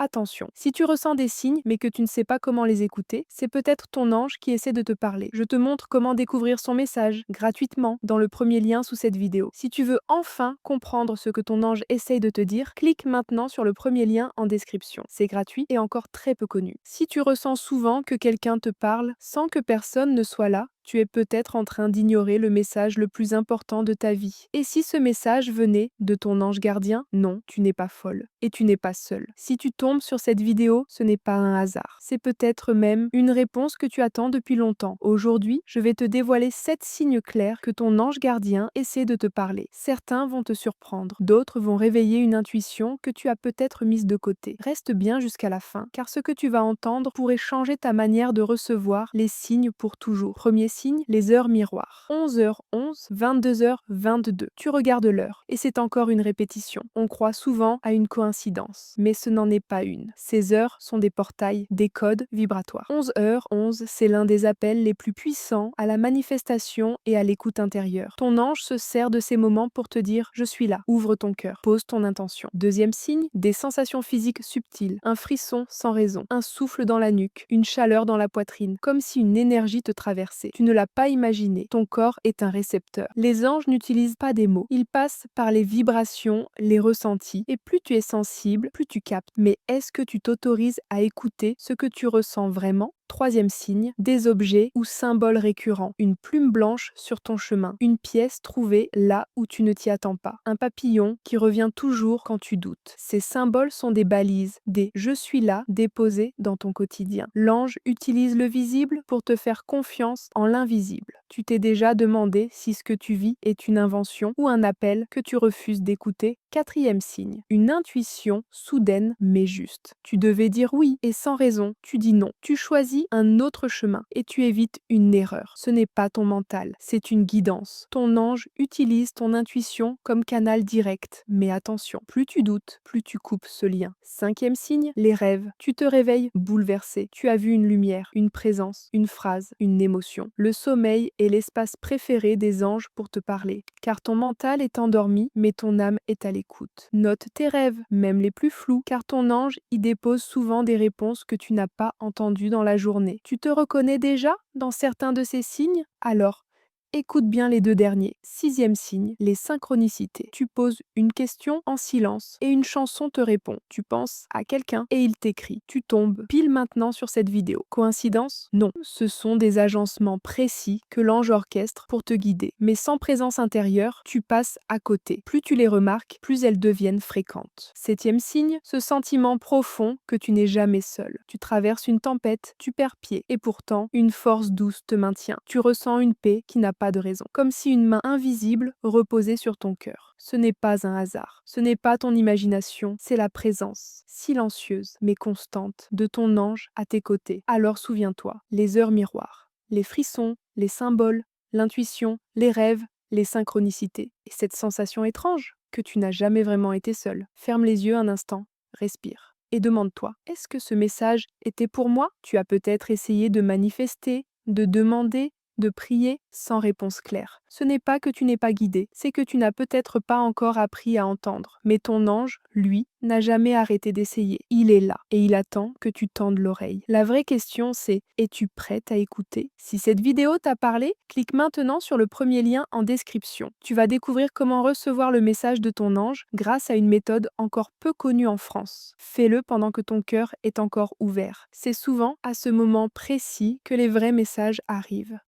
Attention, si tu ressens des signes mais que tu ne sais pas comment les écouter, c'est peut-être ton ange qui essaie de te parler. Je te montre comment découvrir son message gratuitement dans le premier lien sous cette vidéo. Si tu veux enfin comprendre ce que ton ange essaye de te dire, clique maintenant sur le premier lien en description. C'est gratuit et encore très peu connu. Si tu ressens souvent que quelqu'un te parle sans que personne ne soit là, tu es peut-être en train d'ignorer le message le plus important de ta vie. Et si ce message venait de ton ange gardien, non, tu n'es pas folle. Et tu n'es pas seule. Si tu tombes sur cette vidéo, ce n'est pas un hasard. C'est peut-être même une réponse que tu attends depuis longtemps. Aujourd'hui, je vais te dévoiler 7 signes clairs que ton ange gardien essaie de te parler. Certains vont te surprendre, d'autres vont réveiller une intuition que tu as peut-être mise de côté. Reste bien jusqu'à la fin, car ce que tu vas entendre pourrait changer ta manière de recevoir les signes pour toujours. Premier signe, les heures miroirs. 11h11, 22h22. Tu regardes l'heure, et c'est encore une répétition. On croit souvent à une coïncidence, mais ce n'en est pas une. Ces heures sont des portails, des codes vibratoires. 11h11, c'est l'un des appels les plus puissants à la manifestation et à l'écoute intérieure. Ton ange se sert de ces moments pour te dire « Je suis là ». Ouvre ton cœur, pose ton intention. Deuxième signe, des sensations physiques subtiles. Un frisson sans raison, un souffle dans la nuque, une chaleur dans la poitrine, comme si une énergie te traversait. Tu ne l'as pas imaginé, ton corps est un récepteur. Les anges n'utilisent pas des mots, ils passent par les vibrations, les ressentis, et plus tu es sensible, plus tu captes. Mais est-ce que tu t'autorises à écouter ce que tu ressens vraiment? Troisième signe, des objets ou symboles récurrents. Une plume blanche sur ton chemin. Une pièce trouvée là où tu ne t'y attends pas. Un papillon qui revient toujours quand tu doutes. Ces symboles sont des balises, des « je suis là » déposés dans ton quotidien. L'ange utilise le visible pour te faire confiance en l'invisible. Tu t'es déjà demandé si ce que tu vis est une invention ou un appel que tu refuses d'écouter? Quatrième signe, une intuition soudaine mais juste. Tu devais dire oui et sans raison, tu dis non. Tu choisis un autre chemin et tu évites une erreur. Ce n'est pas ton mental, c'est une guidance. Ton ange utilise ton intuition comme canal direct. Mais attention, plus tu doutes, plus tu coupes ce lien. Cinquième signe, les rêves. Tu te réveilles bouleversé. Tu as vu une lumière, une présence, une phrase, une émotion. Le sommeil est l'espace préféré des anges pour te parler, car ton mental est endormi, mais ton âme est à l'écoute. Note tes rêves, même les plus flous, car ton ange y dépose souvent des réponses que tu n'as pas entendues dans la journée. Tu te reconnais déjà dans certains de ces signes? Alors, écoute bien les deux derniers. Sixième signe, les synchronicités. Tu poses une question en silence et une chanson te répond. Tu penses à quelqu'un et il t'écrit. Tu tombes pile maintenant sur cette vidéo. Coïncidence? Non. Ce sont des agencements précis que l'ange orchestre pour te guider. Mais sans présence intérieure, tu passes à côté. Plus tu les remarques, plus elles deviennent fréquentes. Septième signe, ce sentiment profond que tu n'es jamais seul. Tu traverses une tempête, tu perds pied et pourtant, une force douce te maintient. Tu ressens une paix qui n'a pas de raison, comme si une main invisible reposait sur ton cœur. Ce n'est pas un hasard, ce n'est pas ton imagination, c'est la présence, silencieuse mais constante, de ton ange à tes côtés. Alors souviens-toi, les heures miroirs, les frissons, les symboles, l'intuition, les rêves, les synchronicités. Et cette sensation étrange que tu n'as jamais vraiment été seul. Ferme les yeux un instant, respire. Et demande-toi, est-ce que ce message était pour moi? Tu as peut-être essayé de manifester, de demander, de prier sans réponse claire. Ce n'est pas que tu n'es pas guidé, c'est que tu n'as peut-être pas encore appris à entendre. Mais ton ange, lui, n'a jamais arrêté d'essayer. Il est là et il attend que tu tendes l'oreille. La vraie question c'est, es-tu prête à écouter? Si cette vidéo t'a parlé, clique maintenant sur le premier lien en description. Tu vas découvrir comment recevoir le message de ton ange grâce à une méthode encore peu connue en France. Fais-le pendant que ton cœur est encore ouvert. C'est souvent à ce moment précis que les vrais messages arrivent.